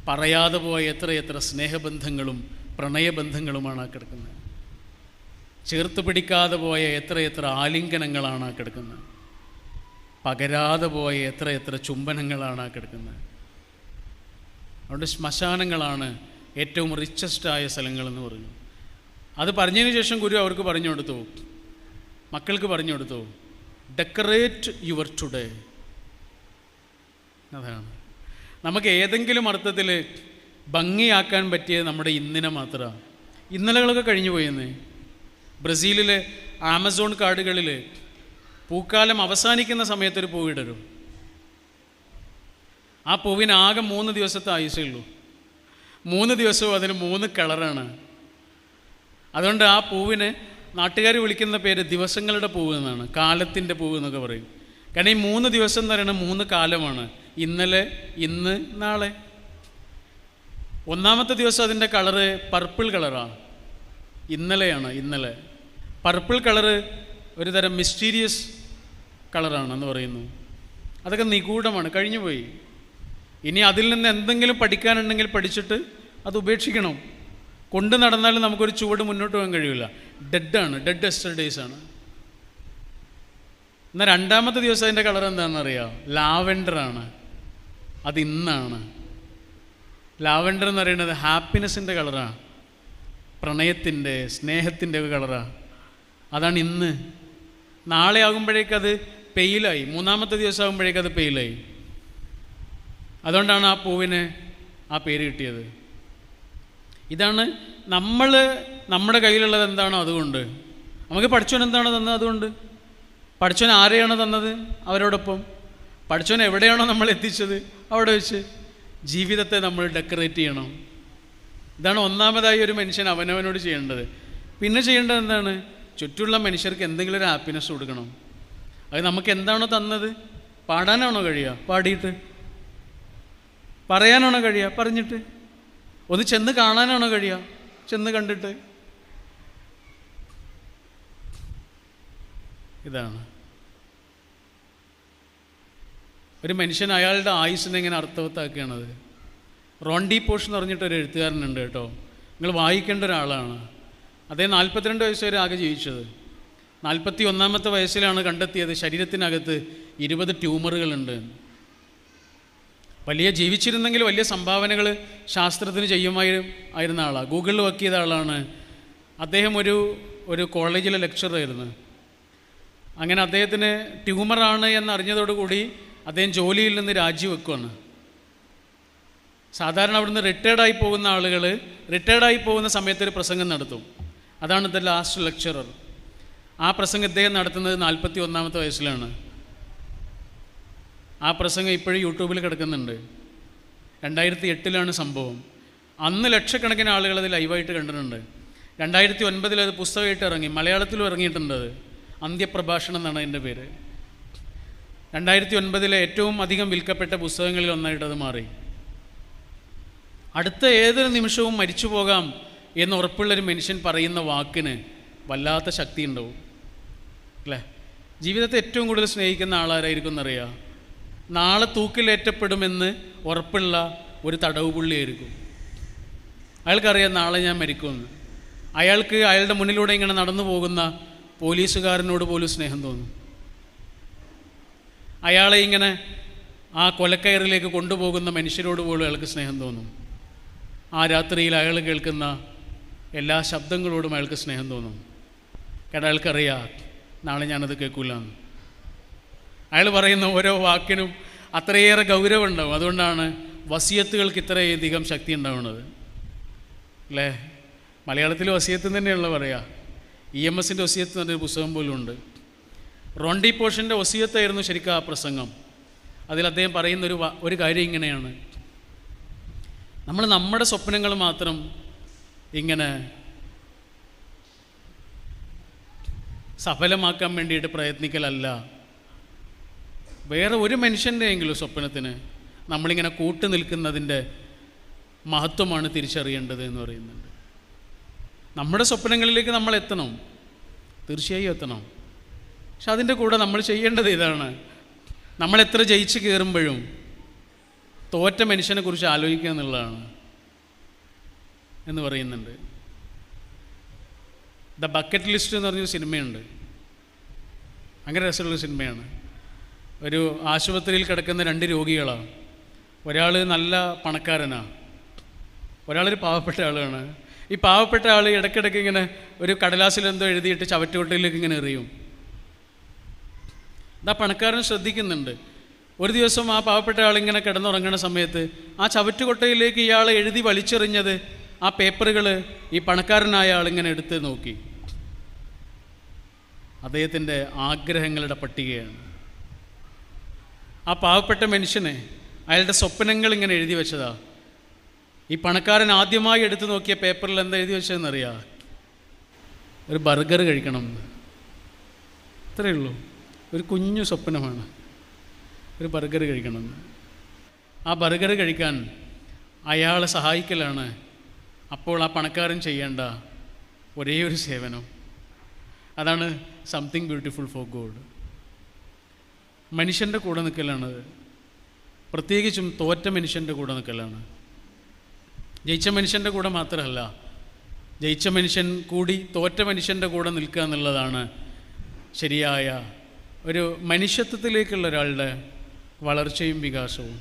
പറയാതെ പോയ എത്രയെത്ര സ്നേഹബന്ധങ്ങളും പ്രണയബന്ധങ്ങളുമാണ് ആ കിടക്കുന്നത്. ചേർത്ത് പിടിക്കാതെ പോയ എത്രയെത്ര ആലിംഗനങ്ങളാണ് ആ കിടക്കുന്നത്. പകരാതെ പോയ എത്രയെത്ര ചുംബനങ്ങളാണ് ആ കിടക്കുന്നത്. അതുകൊണ്ട് ശ്മശാനങ്ങളാണ് ഏറ്റവും റിച്ചസ്റ്റായ സ്ഥലങ്ങളെന്ന് പറഞ്ഞു. അത് പറഞ്ഞതിന് ശേഷം ഗുരു അവർക്ക് പറഞ്ഞു കൊടുത്തു, മക്കൾക്ക് പറഞ്ഞു കൊടുത്തു, ഡെക്കറേറ്റ് യുവർ ടുഡേ. അതാണ് നമുക്ക് ഏതെങ്കിലും അർത്ഥത്തിൽ ഭംഗിയാക്കാൻ പറ്റിയത് നമ്മുടെ ഇന്നിനെ മാത്രമാണ്. ഇന്നലകളൊക്കെ കഴിഞ്ഞു പോയെന്ന്. ബ്രസീലിലെ ആമസോൺ കാടുകളിൽ പൂക്കാലം അവസാനിക്കുന്ന സമയത്തൊരു പൂവിടരും. ആ പൂവിന് ആകെ 3 ദിവസത്തെ ആയുസേ ഉള്ളൂ. 3 ദിവസവും അതിന് 3 കളറാണ്. അതുകൊണ്ട് ആ പൂവിന് നാട്ടുകാർ വിളിക്കുന്ന പേര് ദിവസങ്ങളുടെ പൂവ് എന്നാണ്, കാലത്തിൻ്റെ പൂവ് എന്നൊക്കെ പറയും. കാരണം ഈ 3 ദിവസം എന്ന് പറയുന്നത് 3 കാലമാണ്, ഇന്നലെ, ഇന്ന്, നാളെ. ഒന്നാമത്തെ ദിവസം അതിൻ്റെ കളറ് പർപ്പിൾ കളറാണ്. ഇന്നലെയാണ്, ഇന്നലെ. പർപ്പിൾ കളറ് ഒരു തരം മിസ്റ്റീരിയസ് കളറാണെന്ന് പറയുന്നു. അതൊക്കെ നിഗൂഢമാണ്, കഴിഞ്ഞുപോയി. ഇനി അതിൽ നിന്ന് എന്തെങ്കിലും പഠിക്കാനുണ്ടെങ്കിൽ പഠിച്ചിട്ട് അത് ഉപേക്ഷിക്കണം. കൊണ്ട് നടന്നാലും നമുക്കൊരു ചുവട് മുന്നോട്ട് പോകാൻ കഴിയില്ല. ഡെഡാണ്, ഡെഡ് എസ്റ്റർഡേയ്സ് ആണ്. എന്നാൽ രണ്ടാമത്തെ ദിവസം അതിൻ്റെ കളർ എന്താണെന്നറിയാം? ലാവെൻഡറാണ്. അത് ഇന്നാണ്. ലാവെൻഡർ എന്ന് പറയുന്നത് ഹാപ്പിനെസ്സിൻ്റെ കളറാണ്, പ്രണയത്തിൻ്റെ, സ്നേഹത്തിൻ്റെ ഒക്കെ കളറാണ്. അതാണ് ഇന്ന്. നാളെ ആകുമ്പോഴേക്കത് പെയിലായി, മൂന്നാമത്തെ ദിവസം ആകുമ്പോഴേക്കത് പെയിലായി. അതുകൊണ്ടാണ് ആ പൂവിന് ആ പേര് കിട്ടിയത്. ഇതാണ് നമ്മുടെ കയ്യിലുള്ളത് എന്താണോ അതുകൊണ്ട്. നമുക്ക് പഠിച്ചവൻ എന്താണോ തന്നത് അതുകൊണ്ട്. പഠിച്ചവൻ ആരെയാണോ തന്നത് അവരോടൊപ്പം. പഠിച്ചവൻ എവിടെയാണോ നമ്മൾ എത്തിച്ചത് അവിടെ വെച്ച് ജീവിതത്തെ നമ്മൾ ഡെക്കറേറ്റ് ചെയ്യണം. ഇതാണ് ഒന്നാമതായി ഒരു മനുഷ്യൻ അവനവനോട് ചെയ്യേണ്ടത്. പിന്നെ ചെയ്യേണ്ടത് എന്താണ്? ചുറ്റുമുള്ള മനുഷ്യർക്ക് എന്തെങ്കിലും ഒരു ഹാപ്പിനെസ് കൊടുക്കണം. അത് നമുക്ക് എന്താണോ തന്നത്, പാടാനാണോ കഴിയുക, പാടിയിട്ട്. പറയാനാണോ കഴിയുക, പറഞ്ഞിട്ട്. ഒന്ന് ചെന്ന് കാണാനാണോ കഴിയുക, ചെന്ന് കണ്ടിട്ട്. ഇതാണ് ഒരു മനുഷ്യൻ അയാളുടെ ആയുസ്സിനെ ഇങ്ങനെ അർത്ഥവത്താക്കുകയാണത്. റോണ്ടി പോഷ് എന്ന് പറഞ്ഞിട്ടൊരു എഴുത്തുകാരനുണ്ട് കേട്ടോ, നിങ്ങൾ വായിക്കേണ്ട ഒരാളാണ്. അദ്ദേഹം 42 വയസ്സ് വരെ ആകെ ജീവിച്ചത്. 41ാമത്തെ വയസ്സിലാണ് കണ്ടെത്തിയത് ശരീരത്തിനകത്ത് 20 ട്യൂമറുകളുണ്ട്. വലിയ ജീവിച്ചിരുന്നെങ്കിൽ വലിയ സംഭാവനകൾ ശാസ്ത്രത്തിന് ആയിരുന്ന ആളാണ്. ഗൂഗിളിൽ വർക്ക് ചെയ്ത ആളാണ് അദ്ദേഹം. ഒരു കോളേജിലെ ലെക്ചറായിരുന്നു. അങ്ങനെ അദ്ദേഹത്തിന് ട്യൂമറാണ് എന്നറിഞ്ഞതോടുകൂടി അദ്ദേഹം ജോലിയിൽ നിന്ന് രാജിവെക്കുകയാണ്. സാധാരണ അവിടുന്ന് റിട്ടയർഡായി പോകുന്ന ആളുകൾ റിട്ടയർഡായി പോകുന്ന സമയത്ത് ഒരു പ്രസംഗം നടത്തും. അതാണ് ദ ലാസ്റ്റ് ലെക്ചറർ. ആ പ്രസംഗം ഇദ്ദേഹം നടത്തുന്നത് 41ാമത്തെ വയസ്സിലാണ്. ആ പ്രസംഗം ഇപ്പോഴും യൂട്യൂബിൽ കിടക്കുന്നുണ്ട്. 2008 സംഭവം. അന്ന് ലക്ഷക്കണക്കിന് ആളുകൾ അത് ലൈവായിട്ട് കണ്ടിട്ടുണ്ട്. 2009 അത് പുസ്തകമായിട്ട് ഇറങ്ങി, മലയാളത്തിലും ഇറങ്ങിയിട്ടുണ്ട്. അത് അന്ത്യപ്രഭാഷണം എന്നാണ് അതിൻ്റെ പേര്. 2009 ഏറ്റവും അധികം വിൽക്കപ്പെട്ട പുസ്തകങ്ങളിൽ ഒന്നായിട്ട് അത് മാറി. അടുത്ത ഏതൊരു നിമിഷവും മരിച്ചു പോകാം എന്ന് ഉറപ്പുള്ളൊരു മനുഷ്യൻ പറയുന്ന വാക്കിന് വല്ലാത്ത ശക്തി ഉണ്ടാവും അല്ലേ? ജീവിതത്തെ ഏറ്റവും കൂടുതൽ സ്നേഹിക്കുന്ന ആളാരായിരിക്കും എന്നറിയാം? നാളെ തൂക്കിലേറ്റപ്പെടുമെന്ന് ഉറപ്പുള്ള ഒരു തടവ് പുള്ളിയായിരിക്കും. അയാൾക്കറിയാം നാളെ ഞാൻ മരിക്കുമെന്ന്. അയാൾക്ക് അയാളുടെ മുന്നിലൂടെ ഇങ്ങനെ നടന്നു പോകുന്ന പോലീസുകാരനോട് പോലും സ്നേഹം തോന്നും. അയാളെ ഇങ്ങനെ ആ കൊലക്കയറിലേക്ക് കൊണ്ടുപോകുന്ന മനുഷ്യരോട് പോലും അയാൾക്ക് സ്നേഹം തോന്നും. ആ രാത്രിയിൽ അയാൾ കേൾക്കുന്ന എല്ലാ ശബ്ദങ്ങളോടും അയാൾക്ക് സ്നേഹം തോന്നും. കാരണം അയാൾക്കറിയാം നാളെ ഞാനത് കേൾക്കില്ലെന്ന്. അയാൾ പറയുന്ന ഓരോ വാക്കിനും അത്രയേറെ ഗൗരവം ഉണ്ടാവും. അതുകൊണ്ടാണ് വസിയത്തുകൾക്ക് ഇത്രയധികം ശക്തി ഉണ്ടാവുന്നത് അല്ലേ? മലയാളത്തിൽ വസിയത്ത് തന്നെയുള്ള പറയുക. EMSൻ്റെ വസിയത്ത് എന്ന് പറഞ്ഞൊരു പുസ്തകം പോലും ഉണ്ട്. റോണ്ടി പോഷിൻ്റെ വസിയത്തായിരുന്നു ശരിക്കും ആ പ്രസംഗം. അതിൽ അദ്ദേഹം പറയുന്ന ഒരു കാര്യം ഇങ്ങനെയാണ്: നമ്മൾ നമ്മുടെ സ്വപ്നങ്ങൾ മാത്രം ഇങ്ങനെ സഫലമാക്കാൻ വേണ്ടിയിട്ട് പ്രയത്നിക്കലല്ല, വേറെ ഒരു മനുഷ്യൻ്റെയെങ്കിലും സ്വപ്നത്തിന് നമ്മളിങ്ങനെ കൂട്ടു നിൽക്കുന്നതിൻ്റെ മഹത്വമാണ് തിരിച്ചറിയേണ്ടത് എന്ന് പറയുന്നുണ്ട്. നമ്മുടെ സ്വപ്നങ്ങളിലേക്ക് നമ്മൾ എത്തണം, തീർച്ചയായും എത്തണം. പക്ഷെ അതിൻ്റെ കൂടെ നമ്മൾ ചെയ്യേണ്ടത് ഇതാണ്: നമ്മൾ എത്ര ജയിച്ച് കയറുമ്പോഴും തോറ്റ മനുഷ്യനെ കുറിച്ച് ആലോചിക്കുക എന്നുള്ളതാണ് എന്ന് പറയുന്നുണ്ട്. ദ ബക്കറ്റ് ലിസ്റ്റ് എന്ന് പറഞ്ഞൊരു സിനിമയുണ്ട്. ഭയങ്കര രസമുള്ള സിനിമയാണ്. ഒരു ആശുപത്രിയിൽ കിടക്കുന്ന 2 രോഗികളാണ്. ഒരാൾ നല്ല പണക്കാരനാണ്, ഒരാളൊരു പാവപ്പെട്ട ആളാണ്. ഈ പാവപ്പെട്ട ആൾ ഇടയ്ക്കിടയ്ക്ക് ഇങ്ങനെ ഒരു കടലാസിലെന്തോ എഴുതിയിട്ട് ചവറ്റുകൊട്ടയിലേക്ക് ഇങ്ങനെ എറിയും. ആ പണക്കാരൻ ശ്രദ്ധിക്കുന്നുണ്ട്. ഒരു ദിവസം ആ പാവപ്പെട്ട ആളിങ്ങനെ കിടന്നുറങ്ങുന്ന സമയത്ത് ആ ചവറ്റുകൊട്ടയിലേക്ക് ഇയാൾ എഴുതി വലിച്ചെറിഞ്ഞത് ആ പേപ്പറുകൾ ഈ പണക്കാരനായ ആളിങ്ങനെ എടുത്ത് നോക്കി. അദ്ദേഹത്തിൻ്റെ ആഗ്രഹങ്ങളുടെ പട്ടികയാണ്. ആ പാവപ്പെട്ട മനുഷ്യനെ അയാളുടെ സ്വപ്നങ്ങൾ ഇങ്ങനെ എഴുതി വെച്ചതാ. ഈ പണക്കാരൻ ആദ്യമായി എടുത്തു നോക്കിയ പേപ്പറിൽ എന്താ എഴുതി വെച്ചതെന്നറിയാം? ഒരു ബർഗർ കഴിക്കണം എന്ന്. അത്രയേ ഉള്ളൂ. ഒരു കുഞ്ഞു സ്വപ്നമാണ്, ഒരു ബർഗർ കഴിക്കണമെന്ന്. ആ ബർഗർ കഴിക്കാൻ അയാളെ സഹായിക്കലാണ് അപ്പോൾ ആ പണക്കാരൻ ചെയ്യേണ്ട ഒരേ ഒരു സേവനം. അതാണ് സംതിങ് ബ്യൂട്ടിഫുൾ ഫോർ ഗോഡ്. മനുഷ്യൻ്റെ കൂടെ നിൽക്കലാണത്. പ്രത്യേകിച്ചും തോറ്റ മനുഷ്യൻ്റെ കൂടെ നിൽക്കലാണ്. ജയിച്ച മനുഷ്യൻ്റെ കൂടെ മാത്രമല്ല, ജയിച്ച മനുഷ്യൻ കൂടി തോറ്റ മനുഷ്യൻ്റെ കൂടെ നിൽക്കുക എന്നുള്ളതാണ് ശരിയായ ഒരു മനുഷ്യത്വത്തിലേക്കുള്ള ഒരാളുടെ വളർച്ചയും വികാസവും.